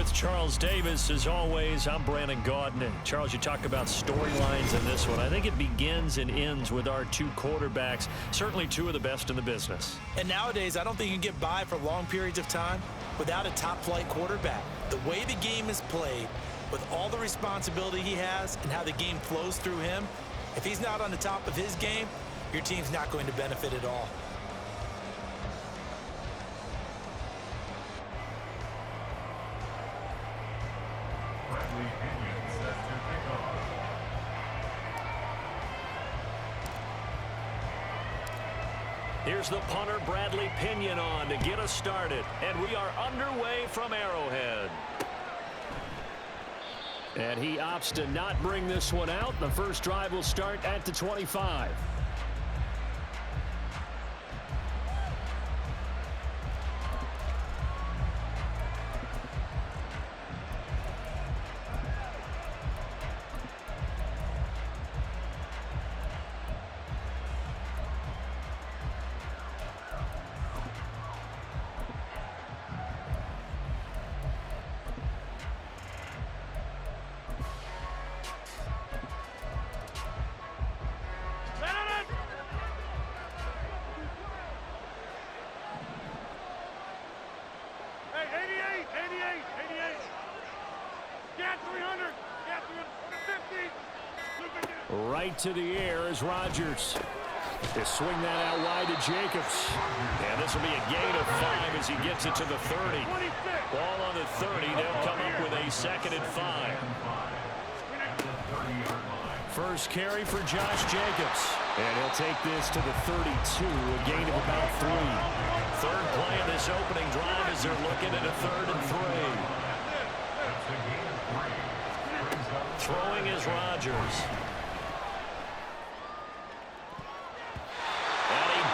With Charles Davis, as always, I'm Brandon Gaudin. And Charles, you talk about storylines in this one. I think it begins and ends with our two quarterbacks, certainly two of the best in the business. And nowadays, I don't think you can get by for long periods of time without a top-flight quarterback. The way the game is played, with all the responsibility he has and how the game flows through him, if he's not on the top of his game, your team's not going to benefit at all. Here's the punter, Bradley Pinion, on to get us started. And we are underway from Arrowhead. And he opts to not bring this one out. The first drive will start at the 25. Right to the air is Rodgers. They swing that out wide to Jacobs. And this will be a gain of 5 as he gets it to the 30. Ball on the 30. They'll come up with a 2nd and 5. First carry for Josh Jacobs. And he'll take this to the 32, a gain of about 3. Third play of this opening drive as they're looking at a 3rd and 3. Throwing is Rodgers.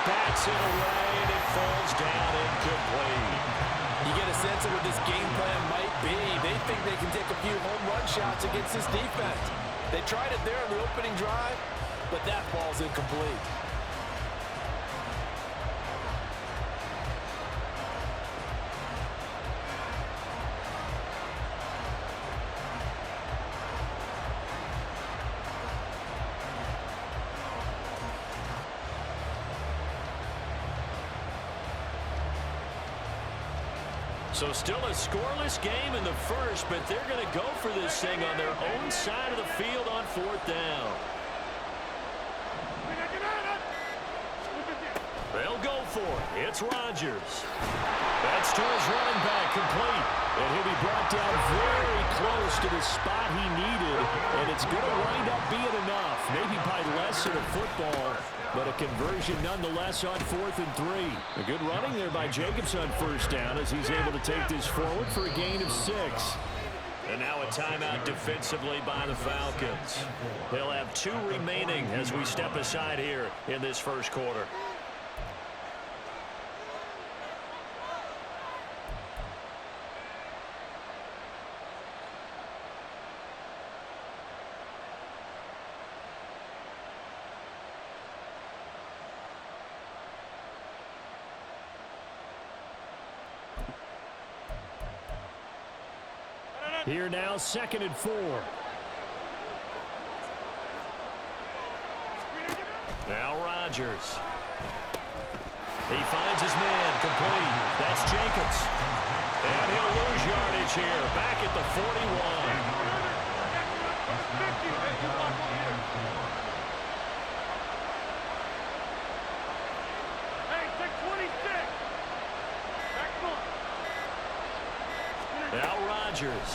Bats it away, and it falls down incomplete. You get a sense of what this game plan might be. They think they can take a few home run shots against this defense. They tried it there in the opening drive, but that ball's incomplete. So still a scoreless game in the first, but they're going to go for this thing on their own side of the field on 4th down. They'll go for it. It's Rodgers. That's to his running back, complete. And he'll be brought down very close to the spot he needed, and it's going to wind up being enough. Maybe by less than a football, but a conversion nonetheless on 4th and 3. A good running there by Jacobs on 1st down as he's able to take this forward for a gain of 6. And now a timeout defensively by the Falcons. They'll have 2 remaining as we step aside here in this first quarter. Here now, 2nd and 4. Now Rodgers. He finds his man, complete. That's Jacobs. And he'll lose yardage here, back at the 41. Now Rodgers.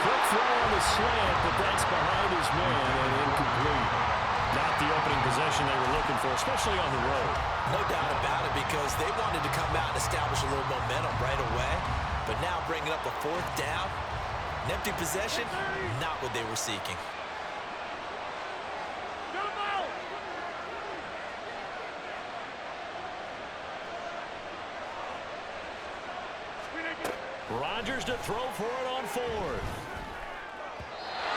Quick throw on the slant, but that's behind his man and incomplete. Not the opening possession they were looking for, especially on the road. No doubt about it, because they wanted to come out and establish a little momentum right away. But now bringing up a 4th down, an empty possession, not what they were seeking. Rodgers to throw for it on 4th.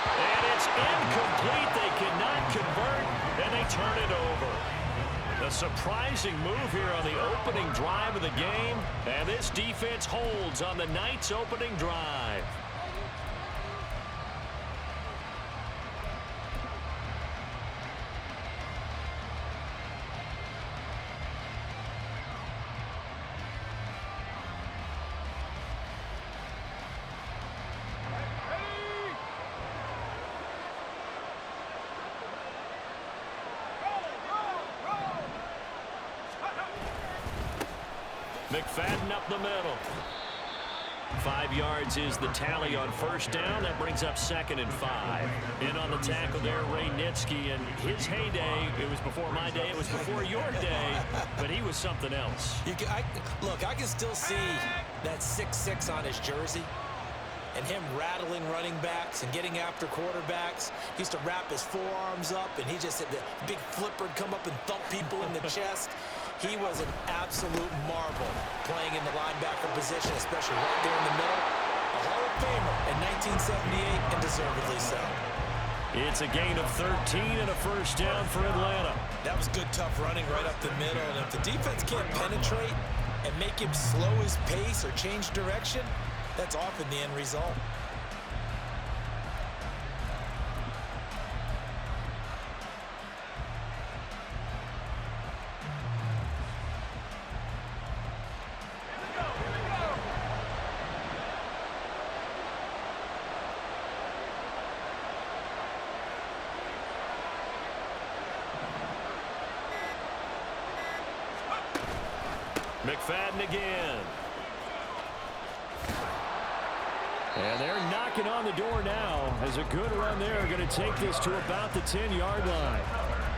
And it's incomplete. They cannot convert, and they turn it over. A surprising move here on the opening drive of the game, and this defense holds on the night's opening drive. McFadden up the middle. 5 yards is the tally on first down. That brings up 2nd and 5. In on the tackle there, Ray Nitsky. And his heyday, it was before my day, it was before your day, but he was something else. Look, I can still see that 6'6" on his jersey and him rattling running backs and getting after quarterbacks. He used to wrap his forearms up, and he just had the big flipper come up and thump people in the chest. He was an absolute marvel playing in the linebacker position, especially right there in the middle. A Hall of Famer in 1978, and deservedly so. It's a gain of 13 and a first down for Atlanta. That was good, tough running right up the middle. And if the defense can't penetrate and make him slow his pace or change direction, that's often the end result. McFadden again. And they're knocking on the door now as a good run there. Going to take this to about the 10-yard line.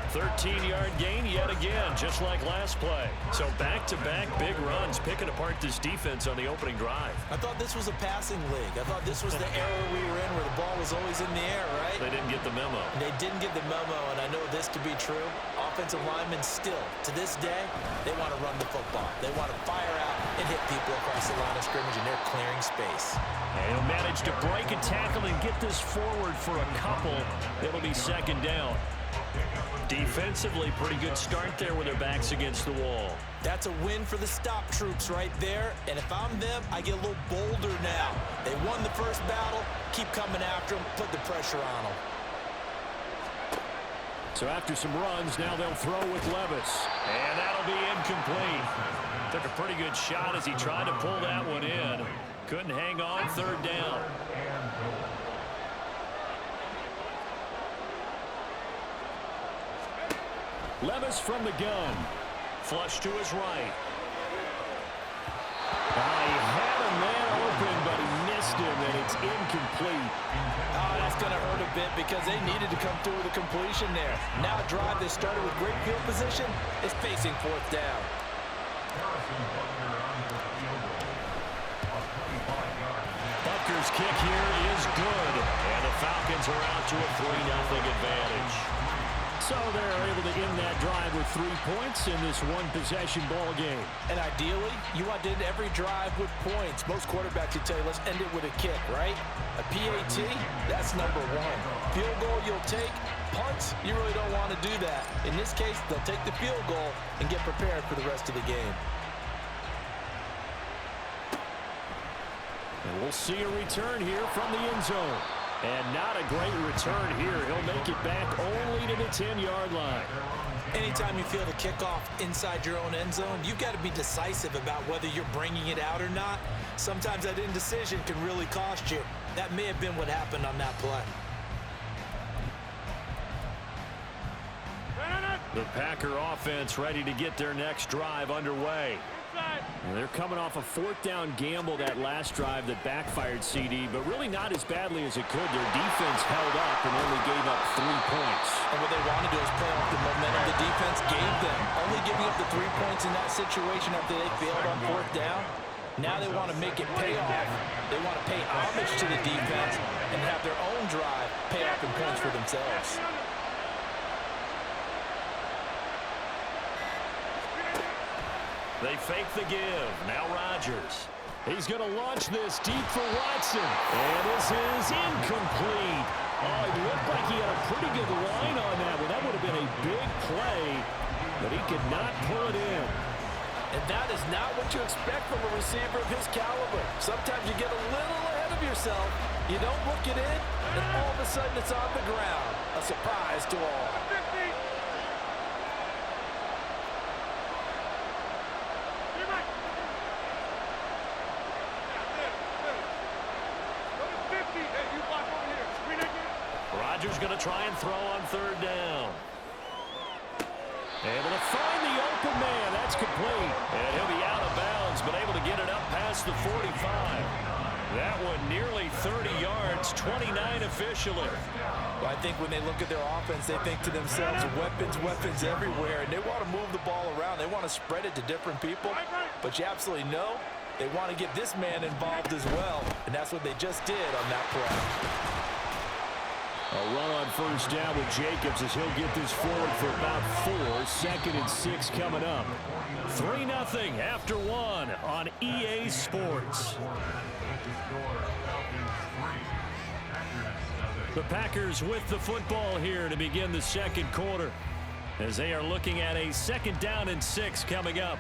13-yard gain yet again, just like last play. So back-to-back big runs, picking apart this defense on the opening drive. I thought this was a passing league. I thought this was the era we were in where the ball was always in the air, right? They didn't get the memo. They didn't get the memo, and I know this to be true. Offensive linemen still, to this day, they want to run the football. They want to fire out and hit people across the line of scrimmage, and they're clearing space. And he'll manage to break a tackle and get this forward for a couple. It'll be 2nd down. Defensively, pretty good start there with their backs against the wall. That's a win for the stop troops right there. And if I'm them, I get a little bolder now. They won the first battle. Keep coming after them. Put the pressure on them. So after some runs, now they'll throw with Levis. And that'll be incomplete. Took a pretty good shot as he tried to pull that one in. Couldn't hang on, 3rd down. Levis from the gun. Flush to his right. He had a man open, but he missed him, and it's incomplete. Oh, that's going to hurt a bit because they needed to come through with a completion there. Now a drive that started with great field position is facing 4th down. Butker's kick here is good, and the Falcons are out to a 3-0 advantage. So they're able to end that drive with 3 points in this one-possession ball game. And ideally, you want to end every drive with points. Most quarterbacks would tell you, let's end it with a kick, right? A PAT, that's number 1. Field goal you'll take. Punts, you really don't want to do that. In this case, they'll take the field goal and get prepared for the rest of the game. And we'll see a return here from the end zone. And not a great return here. He'll make it back only to the 10-yard line. Anytime you feel the kickoff inside your own end zone, you've got to be decisive about whether you're bringing it out or not. Sometimes that indecision can really cost you. That may have been what happened on that play. The Packer offense ready to get their next drive underway. And they're coming off a 4th down gamble that last drive that backfired, CD, but really not as badly as it could. Their defense held up and only gave up 3 points. And what they want to do is play off the momentum the defense gave them. Only giving up the 3 points in that situation after they failed on 4th down. Now they want to make it pay off. They want to pay homage to the defense and have their own drive pay off in points for themselves. They fake the give. Now Rodgers. He's going to launch this deep for Watson. And this is incomplete. Oh, it looked like he had a pretty good line on that one. That would have been a big play. but he could not pull it in. And that is not what you expect from a receiver of his caliber. Sometimes you get a little ahead of yourself. You don't look it in, and all of a sudden it's on the ground. A surprise to all. Rodgers going to try and throw on third down. Able to find the open man. That's complete. And he'll be out of bounds, but able to get it up past the 45. That one nearly 30 yards, 29 officially. Well, I think when they look at their offense, they think to themselves, weapons everywhere, and they want to move the ball around. They want to spread it to different people, but you absolutely know they want to get this man involved as well, and that's what they just did on that play. A run on first down with Jacobs as he'll get this forward for about 4. 2nd and 6 coming up. 3-0 after 1 on EA Sports. The Packers with the football here to begin the second quarter as they are looking at a 2nd down and 6 coming up.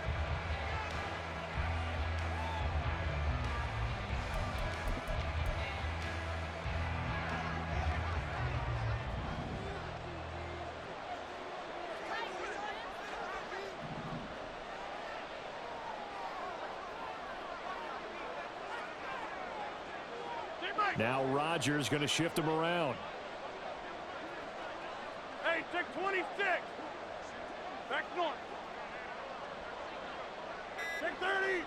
Now Rodgers going to shift him around. Hey, check 26. Back north. Check 30. Here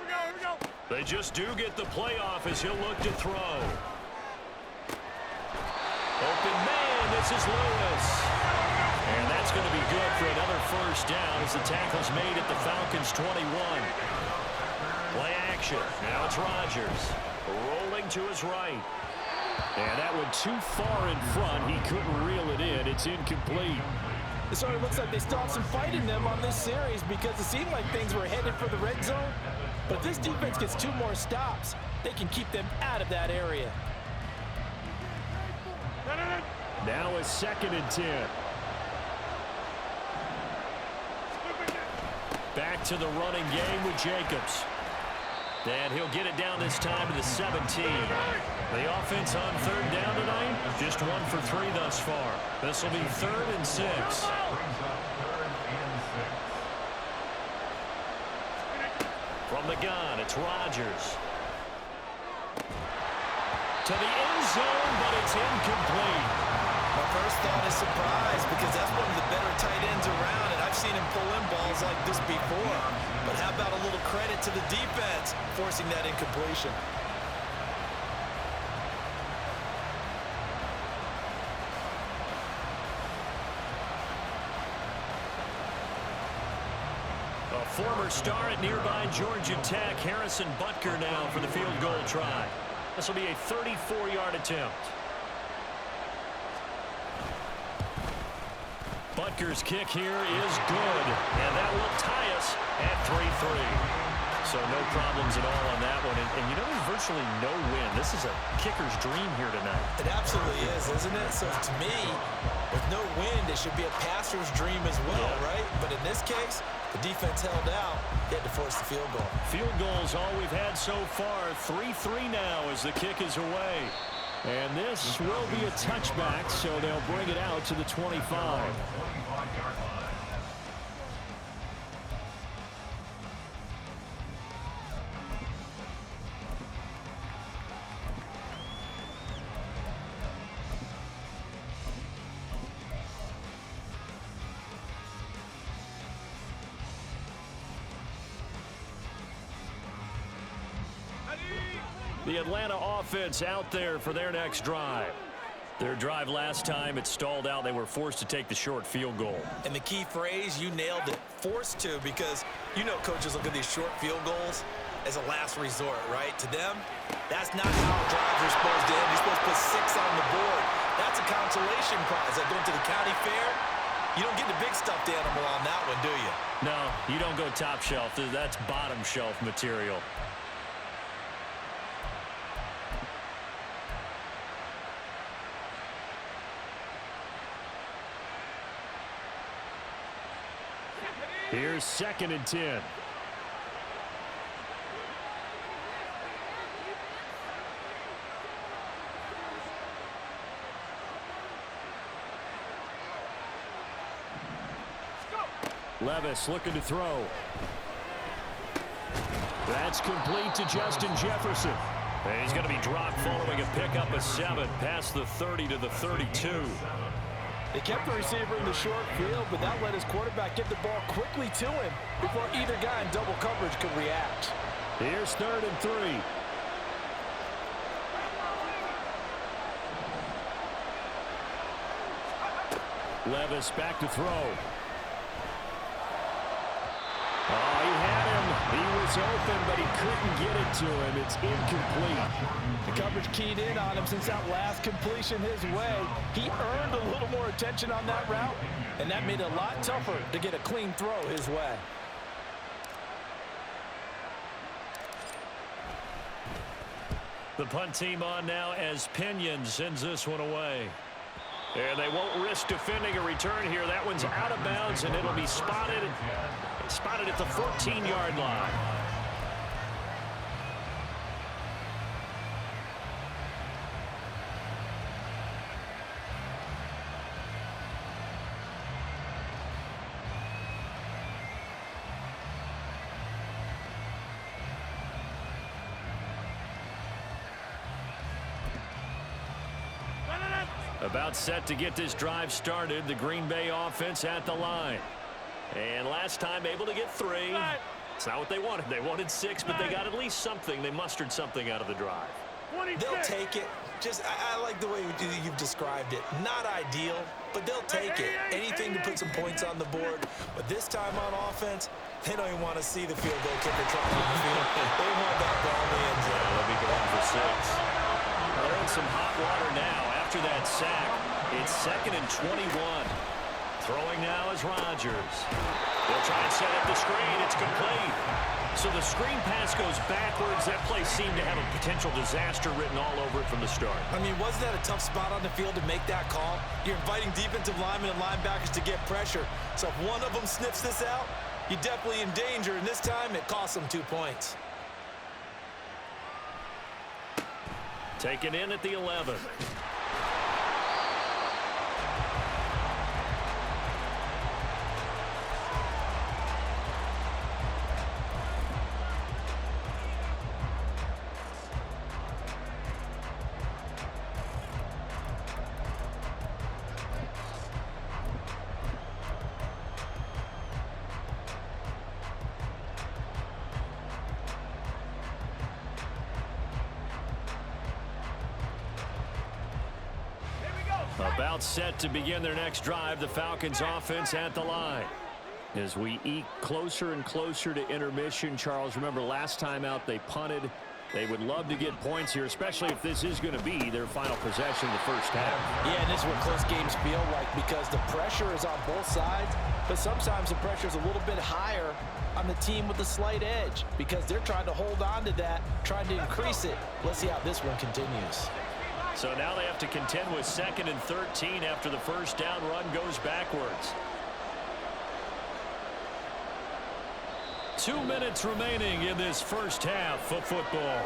we go. They just do get the playoff as he'll look to throw. Open man, this is Lewis. And that's going to be good for another first down as the tackle's made at the Falcons' 21. Play action. Now it's Rodgers. Rolling to his right. And that one too far in front. He couldn't reel it in. It's incomplete. It sort of looks like they still have some fight in them on this series because it seemed like things were headed for the red zone. But if this defense gets 2 more stops, they can keep them out of that area. Now a 2nd and 10. Back to the running game with Jacobs. And he'll get it down this time to the 17. The offense on 3rd down tonight, just 1 for 3 thus far. This will be 3rd and 6. From the gun, it's Rodgers. To the end zone, but it's incomplete. My first thought is surprise because that's one of the better tight ends around, and I've seen him pull in balls like this before. But how about a little credit to the defense forcing that incompletion? A former star at nearby Georgia Tech, Harrison Butker now for the field goal try. This will be a 34-yard attempt. Butker's kick here is good, and that will tie us at 3-3. So no problems at all on that one. And you know, there's virtually no win. This is a kicker's dream here tonight. It absolutely is, isn't it? So to me, with no win, it should be a passer's dream as well, right? But in this case, the defense held out. They had to force the field goal. Field goals all we've had so far. 3-3 now as the kick is away. And this will be a touchback, so they'll bring it out to the 25. The Atlanta offense out there for their next drive. Their drive last time, it stalled out. They were forced to take the short field goal. And the key phrase, you nailed it, forced to, because you know coaches look at these short field goals as a last resort, right? To them, that's not how drives are supposed to end. You're supposed to put 6 on the board. That's a consolation prize. Like going to the county fair, you don't get the big stuffed animal on that one, do you? No, you don't go top shelf. That's bottom shelf material. Here's 2nd and 10. Levis looking to throw. That's complete to Justin Jefferson. And he's going to be dropped following a pickup of 7 past the 30 to the 32. They kept the receiver in the short field, but that let his quarterback get the ball quickly to him before either guy in double coverage could react. Here's 3rd and 3. Levis back to throw. Oh, he had him. He was open, but he couldn't get it to him. It's incomplete. The coverage keyed in on him since that last completion his way. He earned a little more attention on that route, and that made it a lot tougher to get a clean throw his way. The punt team on now as Pinion sends this one away. And they won't risk defending a return here. That one's out of bounds, and it'll be spotted at the 14-yard line. About set to get this drive started. The Green Bay offense at the line. And last time able to get 3. It's not what they wanted. They wanted 6, but they got at least something. They mustered something out of the drive. They'll take it. I like the way you've described it. Not ideal, but they'll take it. Anything to put some points on the board. But this time on offense, they don't even want to see the field goal kicker trying to field. They want that ball in the end zone. Let me go on for 6. They're in some hot water now. After that sack, it's 2nd and 21. Throwing now is Rodgers. They'll try and set up the screen. It's complete. So the screen pass goes backwards. That play seemed to have a potential disaster written all over it from the start. I mean, wasn't that a tough spot on the field to make that call? You're inviting defensive linemen and linebackers to get pressure. So if one of them sniffs this out, you're definitely in danger. And this time, it cost them 2 points. Taken in at the 11. About set to begin their next drive, the Falcons offense at the line. As we eke closer and closer to intermission, Charles, remember last time out they punted. They would love to get points here, especially if this is going to be their final possession of the first half. Yeah, and this is what close games feel like because the pressure is on both sides, but sometimes the pressure is a little bit higher on the team with the slight edge because they're trying to hold on to that, trying to increase it. Let's see how this one continues. So now they have to contend with 2nd and 13 after the first down run goes backwards. 2 minutes remaining in this first half of football.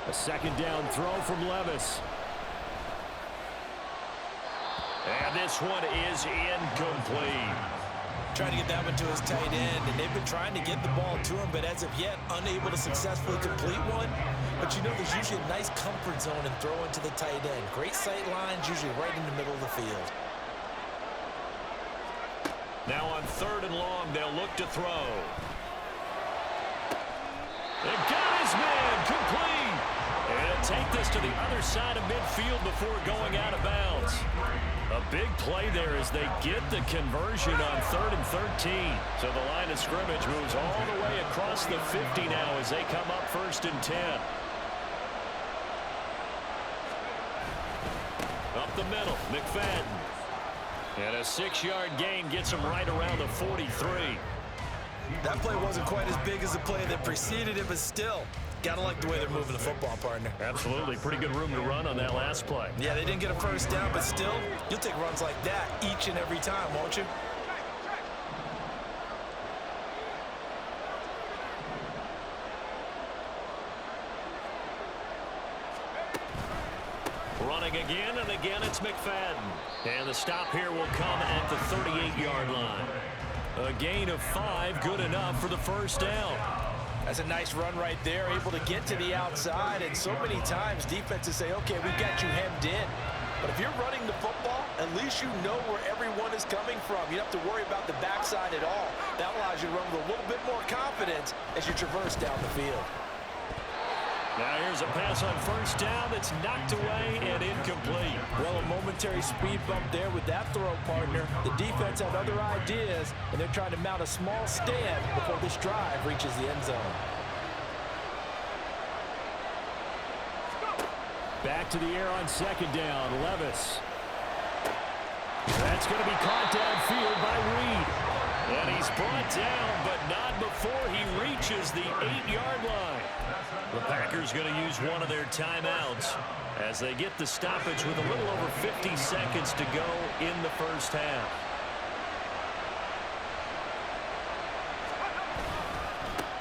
A 2nd down throw from Levis. And this one is incomplete. Trying to get that one to his tight end, and they've been trying to get the ball to him, but as of yet, unable to successfully complete one. But you know there's usually a nice comfort zone in throwing to the tight end. Great sight lines, usually right in the middle of the field. Now on 3rd and long, they'll look to throw. They got his man, complete. And he'll take this to the other side of midfield before going out of bounds. A big play there as they get the conversion on 3rd and 13. So the line of scrimmage moves all the way across the 50 now as they come up 1st and 10. Up the middle, McFadden. And a 6-yard gain gets him right around the 43. That play wasn't quite as big as the play that preceded it, but still, gotta like the way they're moving the football, partner. Absolutely. Pretty good room to run on that last play. Yeah, they didn't get a first down, but still, you'll take runs like that each and every time, won't you? Running again, and again it's McFadden. And the stop here will come at the 38-yard line. A gain of 5, good enough for the first down. That's a nice run right there, able to get to the outside, and so many times defenses say, okay, we got you hemmed in. But if you're running the football, at least you know where everyone is coming from. You don't have to worry about the backside at all. That allows you to run with a little bit more confidence as you traverse down the field. Now here's a pass on first down that's knocked away and incomplete. Well, a momentary speed bump there with that throw, partner. The defense had other ideas, and they're trying to mount a small stand before this drive reaches the end zone. Back to the air on second down, Levis. That's going to be caught downfield by Reed. And he's brought down, but not before he reaches the 8-yard line. The Packers going to use one of their timeouts as they get the stoppage with a little over 50 seconds to go in the first half.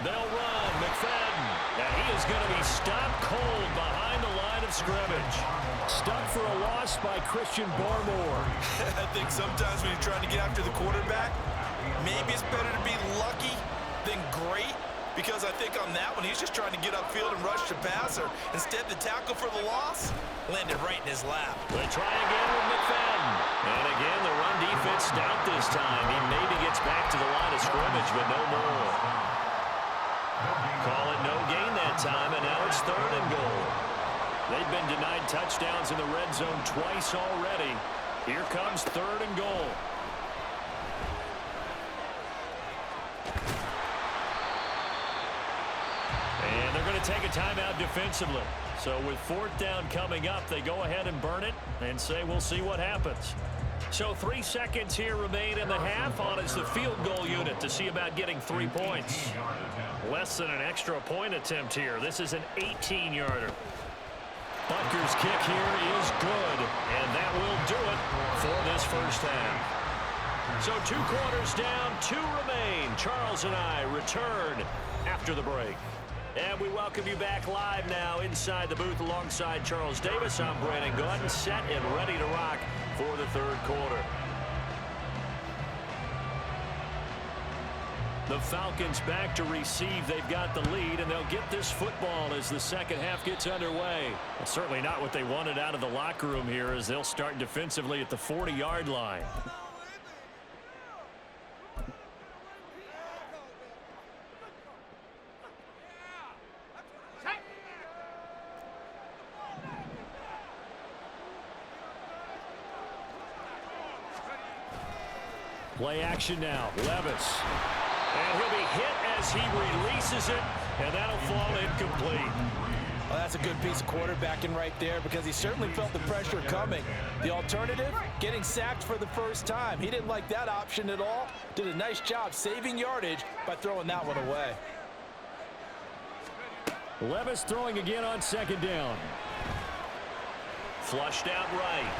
They'll run, McFadden, and he is going to be stopped cold behind the line of scrimmage. Stuck for a loss by Christian Barmore. I think sometimes when you're trying to get after the quarterback, maybe it's better to be lucky than great, because I think on that one, he's just trying to get upfield and rush the passer. Instead, the tackle for the loss landed right in his lap. They try again with McFadden. And again, the run defense stout this time. He maybe gets back to the line of scrimmage, but no more. Call it no gain that time, and now it's 3rd and goal. They've been denied touchdowns in the red zone twice already. Here comes 3rd and goal. And they're going to take a timeout defensively. So with 4th down coming up, they go ahead and burn it and say we'll see what happens. So 3 seconds here remain in the half. On is the field goal unit to see about getting 3 points. Less than an extra point attempt here. This is an 18-yarder. Butker's kick here is good, and that will do it for this first half. So 2 quarters down, 2 remain. Charles and I return after the break. And we welcome you back live now inside the booth alongside Charles Davis. I'm Brandon Gordon, set and ready to rock for the 3rd quarter. The Falcons back to receive. They've got the lead, and they'll get this football as the second half gets underway. Well, certainly not what they wanted out of the locker room here, as they'll start defensively at the 40-yard line. Play action now. Levis. And he'll be hit as he releases it, and that'll fall incomplete. Well, that's a good piece of quarterbacking right there, because he certainly felt the pressure coming. The alternative, getting sacked for the first time. He didn't like that option at all. Did a nice job saving yardage by throwing that one away. Levis throwing again on second down. Flushed out right.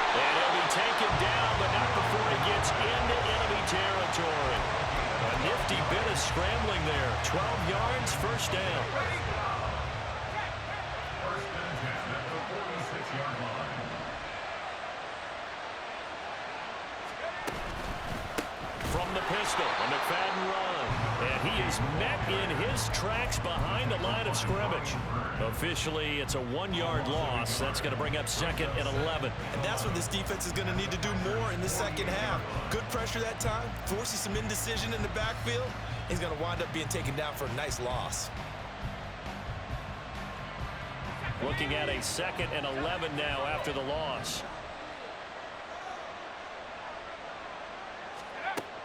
And he'll be taken down, but not before he gets into enemy territory. A nifty bit of scrambling there. 12 yards, first down. From the pistol, a McFadden run. And he is met in his tracks behind the line of scrimmage. Officially, it's a 1-yard loss. That's going to bring up 2nd and 11. And that's what this defense is going to need to do more in the second half. Good pressure that time, forces some indecision in the backfield. He's going to wind up being taken down for a nice loss. Looking at a 2nd and 11 now after the loss.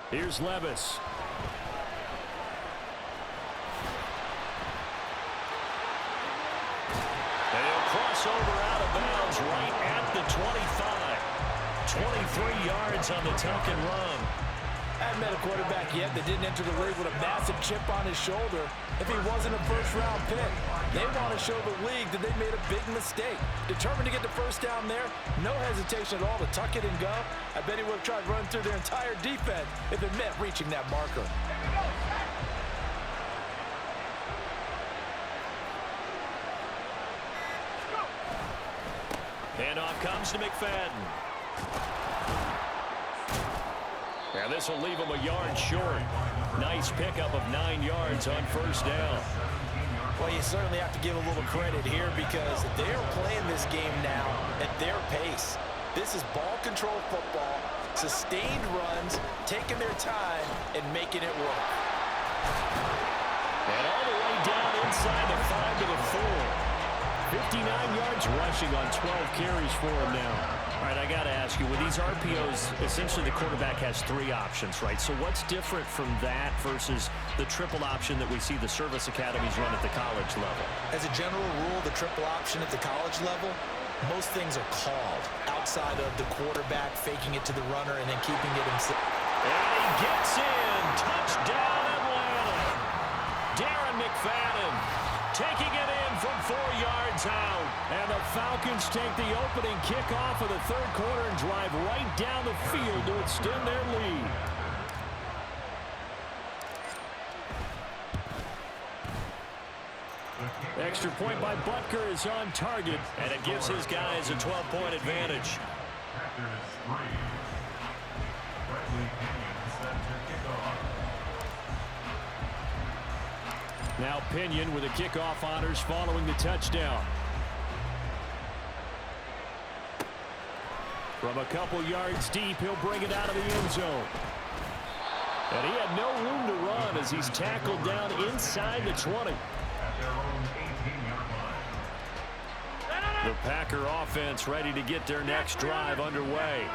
Here's Levis. And he'll cross over out of bounds right at the 25. 23 yards on the tuck and run. I haven't met a quarterback yet that didn't enter the league with a massive chip on his shoulder if he wasn't a first-round pick. They want to show the league that they made a big mistake. Determined to get the first down there, no hesitation at all to tuck it and go. I bet he would have tried running through their entire defense if it meant reaching that marker. Handoff comes to McFadden. And this will leave him a yard short. Nice pickup of 9 yards on first down. Well, you certainly have to give a little credit here because they're playing this game now at their pace. This is ball control football, sustained runs, taking their time and making it work. And all the way down inside the 5 to the 4. 59 yards rushing on 12 carries for him now. All right, I got to ask you, with these RPOs, essentially the quarterback has 3 options, right? So what's different from that versus the triple option that we see the service academies run at the college level? As a general rule, the triple option at the college level, most things are called outside of the quarterback faking it to the runner and then keeping it himself. And he gets in. Touchdown, Atlanta. Darren McFadden taking it in from 4 yards out. And the Falcons take the opening kickoff of the third quarter and drive right down the field to extend their lead. Extra point by Butker is on target, and it gives his guys a 12-point advantage. Now Pinion with the kickoff honors following the touchdown. From a couple yards deep, he'll bring it out of the end zone. And he had no room to run as he's tackled down inside the 20. The Packer offense ready to get their next drive underway.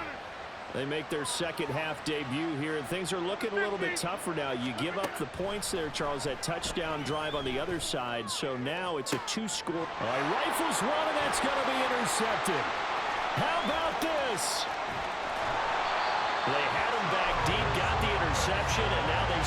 They make their second half debut here, and things are looking a little bit tougher now. You give up the points there, Charles, that touchdown drive on the other side. So now it's a 2-score. All right, rifles one, and that's going to be intercepted. How about this? They had him back deep, got the interception, and now they